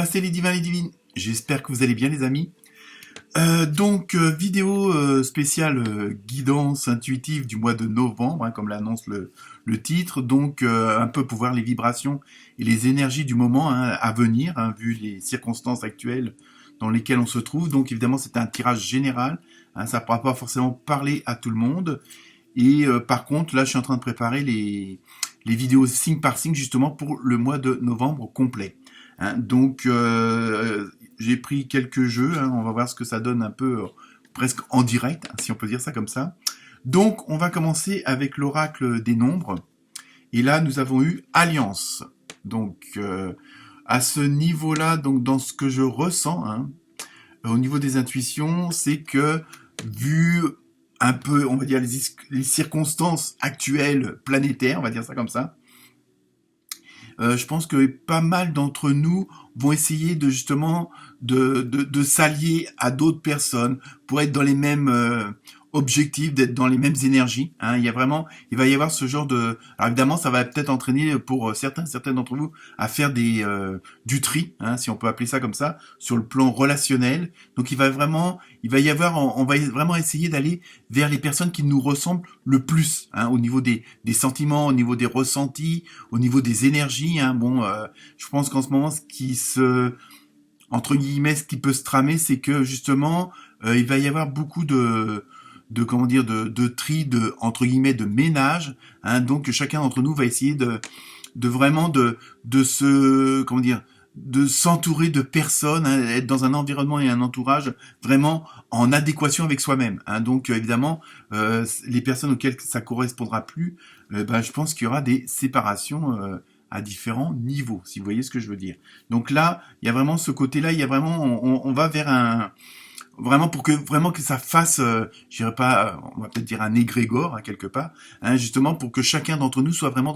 Namasté les divins, les divines. J'espère que vous allez bien les amis. Vidéo spéciale guidance intuitive du mois de novembre, comme l'annonce le titre. Un peu pour voir les vibrations et les énergies du moment à venir, vu les circonstances actuelles dans lesquelles on se trouve. Donc évidemment c'est un tirage général, ça ne pourra pas forcément parler à tout le monde. Et par contre là je suis en train de préparer les vidéos signe par signe justement pour le mois de novembre complet. J'ai pris quelques jeux, on va voir ce que ça donne un peu presque en direct, si on peut dire ça comme ça. Donc on va commencer avec l'oracle des nombres. Et là nous avons eu Alliance. À ce niveau-là, donc dans ce que je ressens, au niveau des intuitions, c'est que vu un peu, on va dire, les circonstances actuelles planétaires, on va dire ça comme ça, je pense que pas mal d'entre nous vont essayer de justement de s'allier à d'autres personnes pour être dans les mêmes objectifs, d'être dans les mêmes énergies. Il va y avoir ce genre de. Alors évidemment, ça va peut-être entraîner pour certains d'entre vous à faire du tri, si on peut appeler ça comme ça, sur le plan relationnel. Donc on va vraiment essayer d'aller vers les personnes qui nous ressemblent le plus, au niveau des sentiments, au niveau des ressentis, au niveau des énergies. Je pense qu'en ce moment, ce qui peut se tramer, c'est que justement, il va y avoir beaucoup de tri, entre guillemets, de ménage. Donc chacun d'entre nous va essayer de s'entourer de personnes, être dans un environnement et un entourage vraiment en adéquation avec soi-même. Évidemment, les personnes auxquelles ça correspondra plus, je pense qu'il y aura des séparations à différents niveaux, si vous voyez ce que je veux dire. Donc là, il y a vraiment ce côté-là, il y a vraiment, on va vers vraiment pour que ça fasse, je dirais pas, on va peut-être dire un égrégore quelque part, justement pour que chacun d'entre nous soit vraiment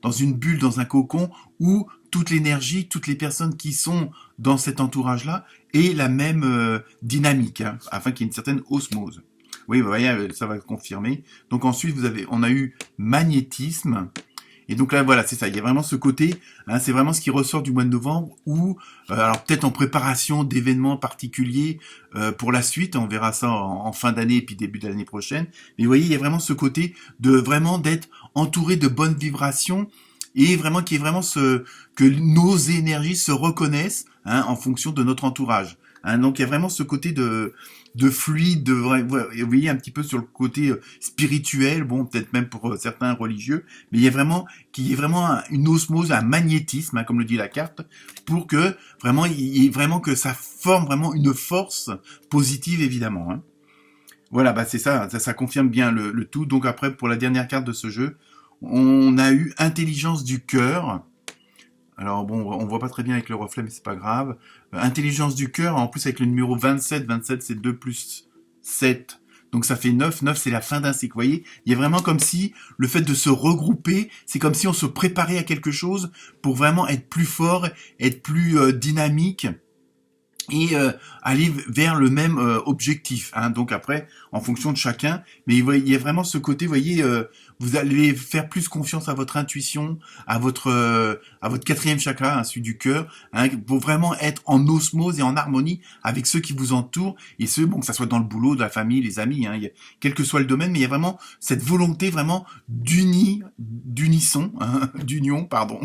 dans une bulle, dans un cocon où toute l'énergie, toutes les personnes qui sont dans cet entourage-là aient la même dynamique, afin qu'il y ait une certaine osmose. Oui, vous voyez, ça va confirmer. Donc ensuite, on a eu magnétisme. Et donc là, voilà, c'est ça. Il y a vraiment ce côté, c'est vraiment ce qui ressort du mois de novembre où, alors peut-être en préparation d'événements particuliers pour la suite, on verra ça en fin d'année et puis début de l'année prochaine. Mais vous voyez, il y a vraiment ce côté de vraiment d'être entouré de bonnes vibrations et vraiment qu'il y ait vraiment que nos énergies se reconnaissent en fonction de notre entourage. Donc il y a vraiment ce côté de fluide, vous voyez un petit peu sur le côté spirituel, peut-être même pour certains religieux, mais il y a vraiment une osmose, un magnétisme, comme le dit la carte, pour que vraiment il y ait vraiment que ça forme vraiment une force positive évidemment. Voilà, c'est ça confirme bien le tout. Donc après pour la dernière carte de ce jeu, on a eu intelligence du cœur. Alors on voit pas très bien avec le reflet, mais c'est pas grave. Intelligence du cœur, en plus avec le numéro 27, 27 c'est 2 plus 7, donc ça fait 9, 9 c'est la fin d'un cycle, vous voyez. Il y a vraiment comme si le fait de se regrouper, c'est comme si on se préparait à quelque chose pour vraiment être plus fort, être plus dynamique, et aller vers le même objectif. Donc après, en fonction de chacun, mais il y a vraiment ce côté, vous voyez, vous allez faire plus confiance à votre intuition, à votre quatrième chakra, celui du cœur, pour vraiment être en osmose et en harmonie avec ceux qui vous entourent, et que ça soit dans le boulot, de la famille, les amis, quel que soit le domaine, mais il y a vraiment cette volonté vraiment d'unisson, d'union, pardon,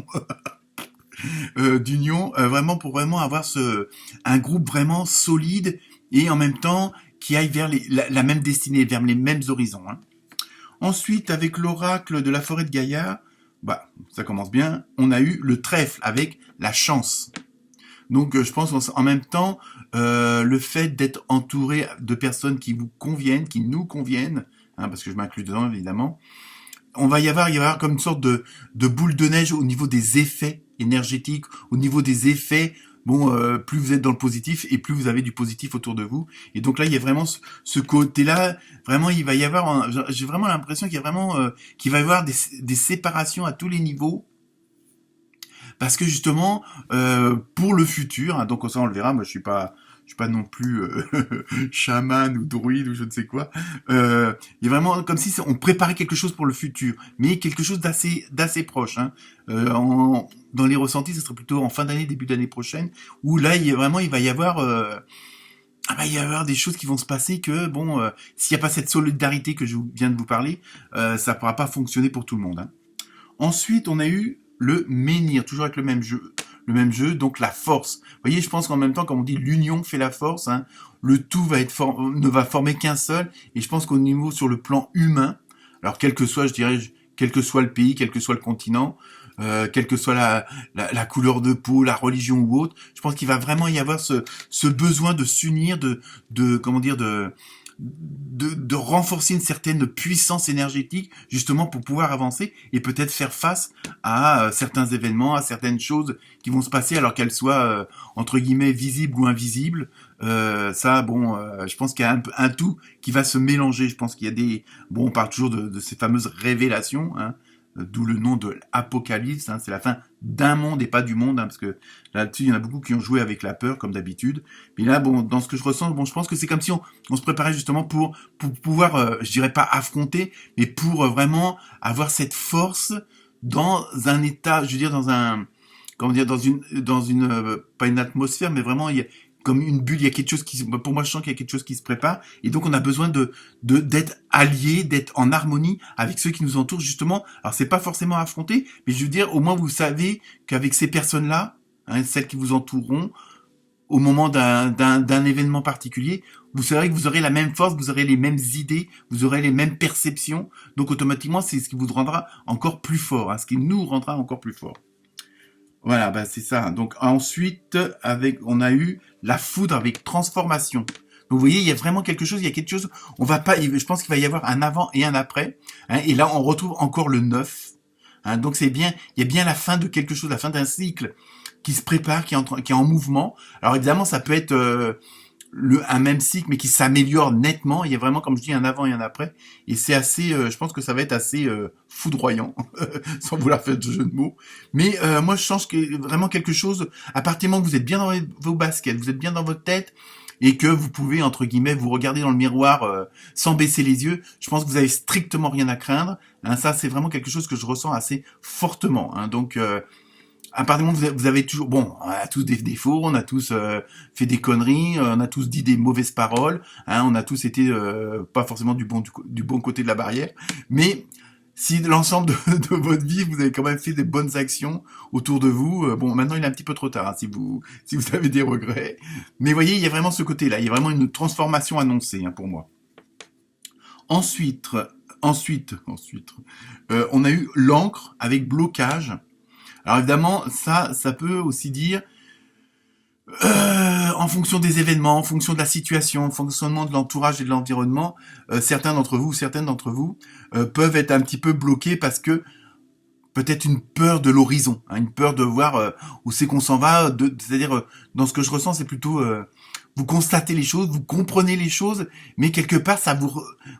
d'union, vraiment pour vraiment avoir un groupe vraiment solide et en même temps qui aille vers la même destinée, vers les mêmes horizons. Ensuite, avec l'oracle de la forêt de Gaïa, ça commence bien. On a eu le trèfle avec la chance. Donc, je pense en même temps, le fait d'être entouré de personnes qui vous conviennent, qui nous conviennent, parce que je m'inclus dedans évidemment. Il va y avoir comme une sorte de boule de neige au niveau des effets énergétiques, au niveau des effets. Plus vous êtes dans le positif et plus vous avez du positif autour de vous. Et donc là, il y a vraiment ce côté-là. Vraiment, il va y avoir. J'ai vraiment l'impression qu'il y a vraiment qu'il va y avoir des séparations à tous les niveaux. Parce que justement, pour le futur, donc ça on le verra. Moi, je suis pas suis pas non plus chaman ou druide ou je ne sais quoi. Il y a vraiment comme si on préparait quelque chose pour le futur, mais quelque chose d'assez proche. Hein. Dans les ressentis, ce serait plutôt en fin d'année, début d'année prochaine, où là, il va y avoir il va y avoir des choses qui vont se passer que, bon, s'il n'y a pas cette solidarité que je viens de vous parler, ça ne pourra pas fonctionner pour tout le monde. Hein. Ensuite, on a eu le menhir, toujours avec le même jeu, donc la force. Vous voyez, je pense qu'en même temps, comme on dit, l'union fait la force. Hein, le tout ne va former qu'un seul. Et je pense qu'au niveau sur le plan humain, alors quel que soit, je dirais, quel que soit le pays, quel que soit le continent, quelle que soit la couleur de peau, la religion ou autre, je pense qu'il va vraiment y avoir ce besoin de s'unir, de renforcer une certaine puissance énergétique justement pour pouvoir avancer et peut-être faire face à certains événements, à certaines choses qui vont se passer alors qu'elles soient entre guillemets visibles ou invisibles. Je pense qu'il y a un tout qui va se mélanger. Je pense qu'il y a on parle toujours de ces fameuses révélations, hein, d'où le nom de l'Apocalypse, hein, c'est la fin d'un monde et pas du monde, hein, parce que là-dessus, il y en a beaucoup qui ont joué avec la peur, comme d'habitude. Mais là, dans ce que je ressens, je pense que c'est comme si on se préparait justement pour pouvoir, je dirais pas affronter, mais pour vraiment avoir cette force dans un état, je veux dire, dans une pas une atmosphère, mais vraiment, il y a comme une bulle, il y a quelque chose pour moi, je sens qu'il y a quelque chose qui se prépare, et donc on a besoin d'être alliés, d'être en harmonie avec ceux qui nous entourent, justement. Alors c'est pas forcément affronter, mais je veux dire, au moins vous savez qu'avec ces personnes-là, hein, celles qui vous entoureront, au moment d'un événement particulier, vous saurez que vous aurez la même force, vous aurez les mêmes idées, vous aurez les mêmes perceptions, donc automatiquement, c'est ce qui vous rendra encore plus fort, hein, ce qui nous rendra encore plus fort. Voilà, c'est ça. Donc ensuite, on a eu la foudre avec transformation. Donc vous voyez, il y a vraiment quelque chose, je pense qu'il va y avoir un avant et un après. Hein, et là, on retrouve encore le 9. Hein, donc c'est bien, il y a bien la fin de quelque chose, la fin d'un cycle qui se prépare, qui est en mouvement. Alors évidemment, ça peut être un même cycle, mais qui s'améliore nettement. Il y a vraiment, comme je dis, un avant et un après. Et c'est assez, je pense que ça va être assez foudroyant, sans vouloir faire de jeu de mots. Mais moi, je sens que vraiment quelque chose, à partir du moment où vous êtes bien dans vos baskets, vous êtes bien dans votre tête, et que vous pouvez, entre guillemets, vous regarder dans le miroir sans baisser les yeux, je pense que vous avez strictement rien à craindre. Hein, ça, c'est vraiment quelque chose que je ressens assez fortement. Hein, donc, à partir du moment où vous avez toujours, on a tous des défauts, on a tous fait des conneries, on a tous dit des mauvaises paroles, hein, on a tous été pas forcément du bon côté de la barrière, mais si l'ensemble de votre vie vous avez quand même fait des bonnes actions autour de vous, maintenant il est un petit peu trop tard, hein, si vous avez des regrets, mais vous voyez, il y a vraiment ce côté-là, il y a vraiment une transformation annoncée, hein, pour moi. Ensuite, on a eu l'encre avec blocage. Alors évidemment, ça peut aussi dire, en fonction des événements, en fonction de la situation, en fonctionnement de l'entourage et de l'environnement, certaines d'entre vous peuvent être un petit peu bloqués parce que peut-être une peur de l'horizon, hein, une peur de voir où c'est qu'on s'en va. C'est-à-dire, dans ce que je ressens, c'est plutôt vous constatez les choses, vous comprenez les choses, mais quelque part,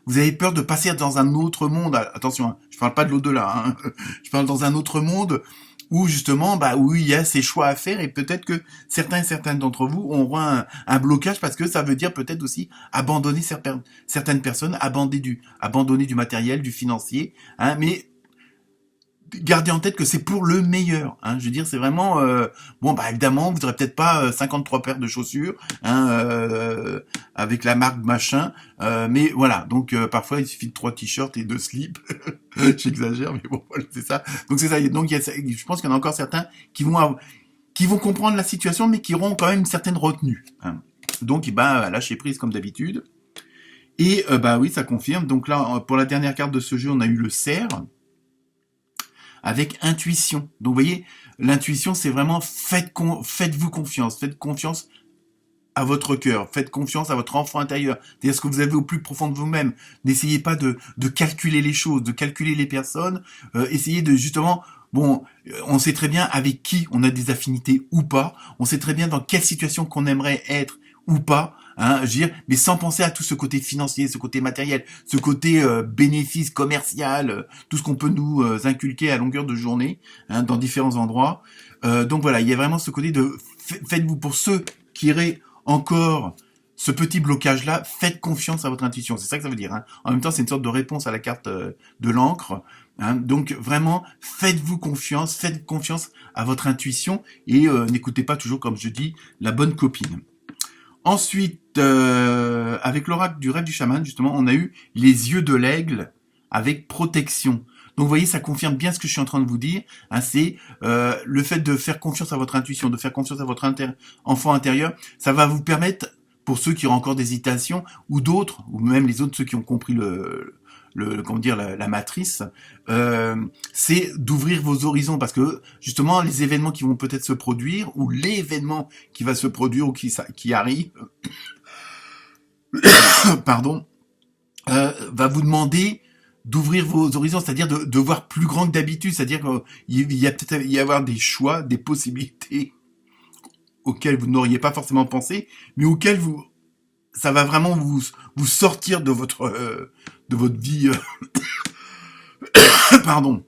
vous avez peur de passer dans un autre monde. Attention, hein, je parle pas de l'au-delà, hein, je parle dans un autre monde où justement, où il y a ces choix à faire, et peut-être que certains et certaines d'entre vous auront un blocage parce que ça veut dire peut-être aussi abandonner certaines personnes, abandonner du matériel, du financier, hein, mais gardez en tête que c'est pour le meilleur, hein. Je veux dire, c'est vraiment évidemment, vous aurez peut-être pas 53 paires de chaussures, hein, avec la marque machin, mais voilà. Donc parfois il suffit de 3 t-shirts et 2 slips. J'exagère, mais bon, voilà, c'est ça. Donc c'est ça. Donc je pense qu'il y en a encore certains qui vont comprendre la situation, mais qui auront quand même une certaine retenue, hein. Donc lâcher prise comme d'habitude. Et oui, ça confirme. Donc là, pour la dernière carte de ce jeu, on a eu le cerf avec intuition. Donc vous voyez, l'intuition, c'est vraiment faites-vous confiance, faites confiance à votre cœur, faites confiance à votre enfant intérieur, c'est-à-dire ce que vous avez au plus profond de vous-même. N'essayez pas de calculer les choses, de calculer les personnes, essayez de justement, on sait très bien avec qui on a des affinités ou pas, on sait très bien dans quelle situation qu'on aimerait être ou pas, hein, je veux dire, mais sans penser à tout ce côté financier, ce côté matériel, ce côté bénéfice commercial, tout ce qu'on peut nous inculquer à longueur de journée, hein, dans différents endroits. Donc voilà, il y a vraiment ce côté de faites-vous pour ceux qui iraient encore ce petit blocage-là, faites confiance à votre intuition. C'est ça que ça veut dire. Hein. En même temps, c'est une sorte de réponse à la carte de l'encre. Hein. Donc vraiment, faites confiance à votre intuition et n'écoutez pas toujours, comme je dis, la bonne copine. Ensuite, avec l'oracle du rêve du chaman, justement, on a eu les yeux de l'aigle avec protection. Donc vous voyez, ça confirme bien ce que je suis en train de vous dire. Hein, c'est le fait de faire confiance à votre intuition, de faire confiance à votre enfant intérieur. Ça va vous permettre, pour ceux qui ont encore des hésitations, ou d'autres, ou même les autres, ceux qui ont compris comment dire, la matrice, c'est d'ouvrir vos horizons, parce que justement les événements qui vont peut-être se produire, ou l'événement qui va se produire ou qui arrive, pardon, va vous demander d'ouvrir vos horizons, c'est-à-dire de voir plus grand que d'habitude, c'est-à-dire qu'il y a peut-être y avoir des choix, des possibilités auxquelles vous n'auriez pas forcément pensé, mais auxquelles ça va vraiment vous sortir de votre vie. Pardon.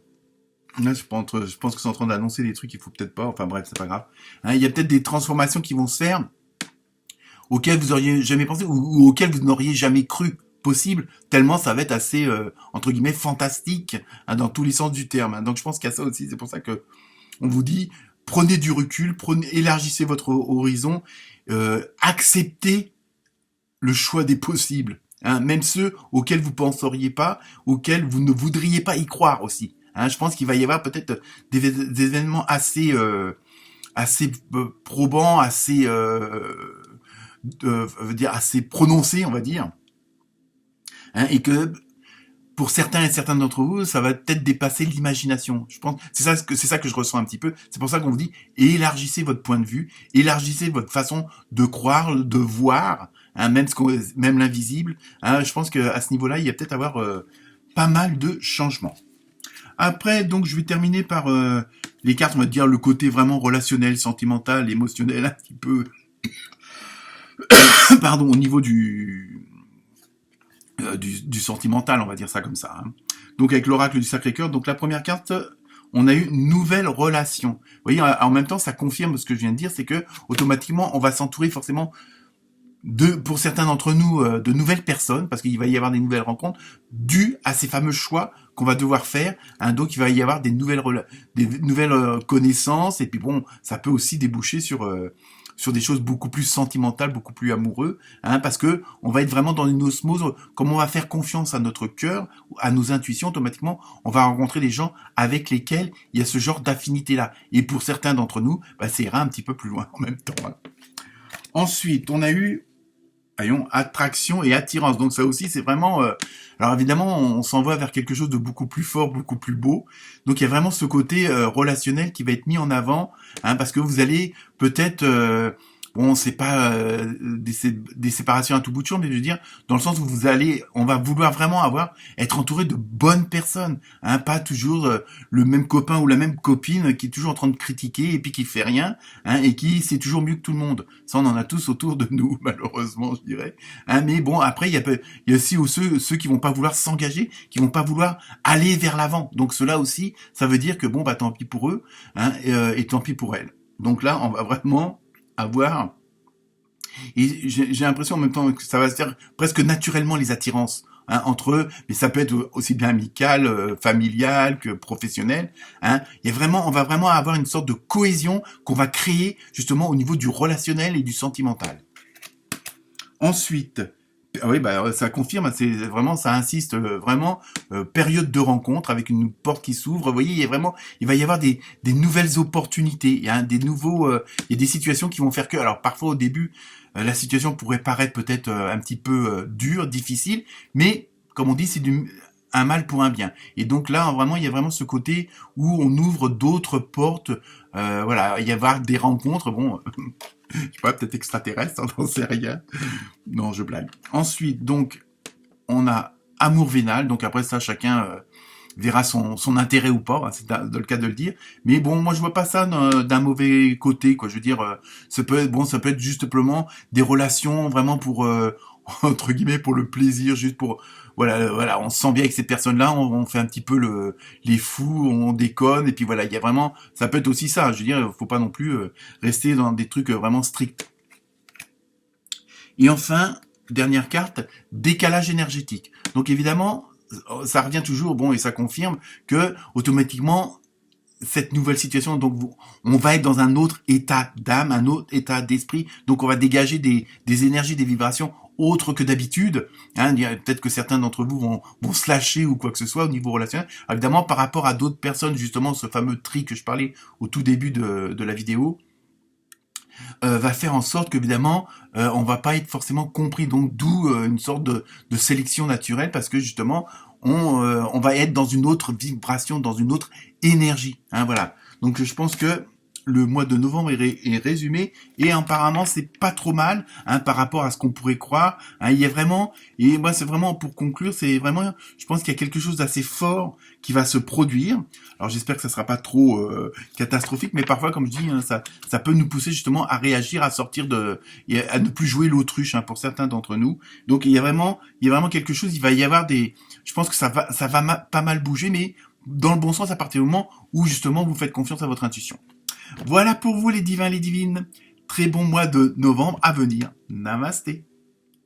Là, je pense que c'est en train d'annoncer des trucs qu'il faut peut-être pas. Enfin bref, c'est pas grave. Hein, il y a peut-être des transformations qui vont se faire auxquelles vous auriez jamais pensé ou auxquelles vous n'auriez jamais cru possible, tellement ça va être assez entre guillemets fantastique, hein, dans tous les sens du terme. Hein. Donc je pense qu'il y a ça aussi. C'est pour ça que on vous dit prenez du recul, élargissez votre horizon, acceptez le choix des possibles. Hein, même ceux auxquels vous penseriez pas, auxquels vous ne voudriez pas y croire aussi. Hein, je pense qu'il va y avoir peut-être des événements assez probants, assez assez prononcés, on va dire. Hein, et que pour certains et certains d'entre vous, ça va peut-être dépasser l'imagination. Je pense, c'est ça que je ressens un petit peu. C'est pour ça qu'on vous dit, élargissez votre point de vue, élargissez votre façon de croire, de voir, hein, même l'invisible. Hein, je pense qu'à ce niveau-là, il y a peut-être avoir pas mal de changements. Après, donc, je vais terminer par les cartes, on va dire le côté vraiment relationnel, sentimental, émotionnel, un petit peu, pardon, au niveau du sentimental, on va dire ça comme ça. Hein. Donc avec l'oracle du Sacré-Cœur, donc la première carte, on a eu une nouvelle relation. Vous voyez, en même temps, ça confirme ce que je viens de dire, c'est que automatiquement, on va s'entourer forcément pour certains d'entre nous, de nouvelles personnes, parce qu'il va y avoir des nouvelles rencontres, dues à ces fameux choix qu'on va devoir faire. Hein, donc il va y avoir des nouvelles connaissances, et puis bon, ça peut aussi déboucher sur des choses beaucoup plus sentimentales, beaucoup plus amoureux, hein, parce que on va être vraiment dans une osmose. Comme on va faire confiance à notre cœur, à nos intuitions, automatiquement, on va rencontrer des gens avec lesquels il y a ce genre d'affinité-là. Et pour certains d'entre nous, ça ira un petit peu plus loin en même temps. Hein. Ensuite, on a eu attraction et attirance. Donc ça aussi, c'est vraiment... alors évidemment, on s'envoie vers quelque chose de beaucoup plus fort, beaucoup plus beau. Donc il y a vraiment ce côté relationnel qui va être mis en avant, hein, parce que vous allez peut-être... bon, c'est pas des séparations à tout bout de champ, mais je veux dire, dans le sens où on va vouloir vraiment être entouré de bonnes personnes, hein, pas toujours le même copain ou la même copine qui est toujours en train de critiquer et puis qui fait rien, hein, et qui sait toujours mieux que tout le monde. Ça, on en a tous autour de nous, malheureusement, je dirais. Hein, mais bon, après, il y a aussi ceux qui vont pas vouloir s'engager, qui vont pas vouloir aller vers l'avant. Donc cela aussi, ça veut dire que bon, tant pis pour eux, hein, et tant pis pour elles. Donc là, on va vraiment avoir, et j'ai l'impression en même temps que ça va se faire presque naturellement, les attirances, hein, entre eux, mais ça peut être aussi bien amical, familial que professionnel. Hein. On va vraiment avoir une sorte de cohésion qu'on va créer justement au niveau du relationnel et du sentimental. Ensuite, oui, ça confirme, ça insiste vraiment, période de rencontre avec une porte qui s'ouvre. Vous voyez, il va y avoir des nouvelles opportunités. Il y a il y a des situations qui vont faire que, alors parfois au début, la situation pourrait paraître peut-être un petit peu dure, difficile, mais comme on dit, c'est un mal pour un bien. Et donc là, vraiment, il y a vraiment ce côté où on ouvre d'autres portes. Voilà, il y avoir des rencontres. Bon. Je sais pas, peut-être extraterrestre, j'en sais rien. Non, je blague. Ensuite, donc, on a amour vénal. Donc après ça, chacun verra son intérêt ou pas. Hein, c'est dans le cas de le dire. Mais bon, moi je vois pas ça d'un mauvais côté, quoi. Je veux dire, ça peut être juste simplement des relations vraiment pour entre guillemets pour le plaisir, juste pour voilà, on se sent bien avec cette personne-là, on fait un petit peu les fous, on déconne, et puis voilà, il y a vraiment, ça peut être aussi ça. Je veux dire, faut pas non plus rester dans des trucs vraiment stricts. Et enfin, dernière carte, décalage énergétique. Donc évidemment, ça revient toujours, bon, et ça confirme que automatiquement, cette nouvelle situation, donc on va être dans un autre état d'âme, un autre état d'esprit, donc on va dégager des énergies, des vibrations autres que d'habitude. Hein, peut-être que certains d'entre vous vont se lâcher ou quoi que ce soit au niveau relationnel. Évidemment, par rapport à d'autres personnes, justement, ce fameux tri que je parlais au tout début de la vidéo, va faire en sorte qu'évidemment, on va pas être forcément compris. Donc d'où une sorte de sélection naturelle, parce que justement, on va être dans une autre vibration, dans une autre énergie. Hein, voilà. Donc je pense que le mois de novembre est résumé et apparemment c'est pas trop mal hein, par rapport à ce qu'on pourrait croire. Hein, il y a vraiment, et moi c'est vraiment pour conclure, c'est vraiment, je pense qu'il y a quelque chose d'assez fort qui va se produire. Alors j'espère que ça sera pas trop catastrophique, mais parfois comme je dis, hein, ça peut nous pousser justement à réagir, à sortir et à ne plus jouer l'autruche hein, pour certains d'entre nous. Donc il y a vraiment quelque chose. Il va y avoir je pense que ça va pas mal bouger, mais dans le bon sens à partir du moment où justement vous faites confiance à votre intuition. Voilà pour vous les divins, les divines. Très bon mois de novembre à venir. Namasté.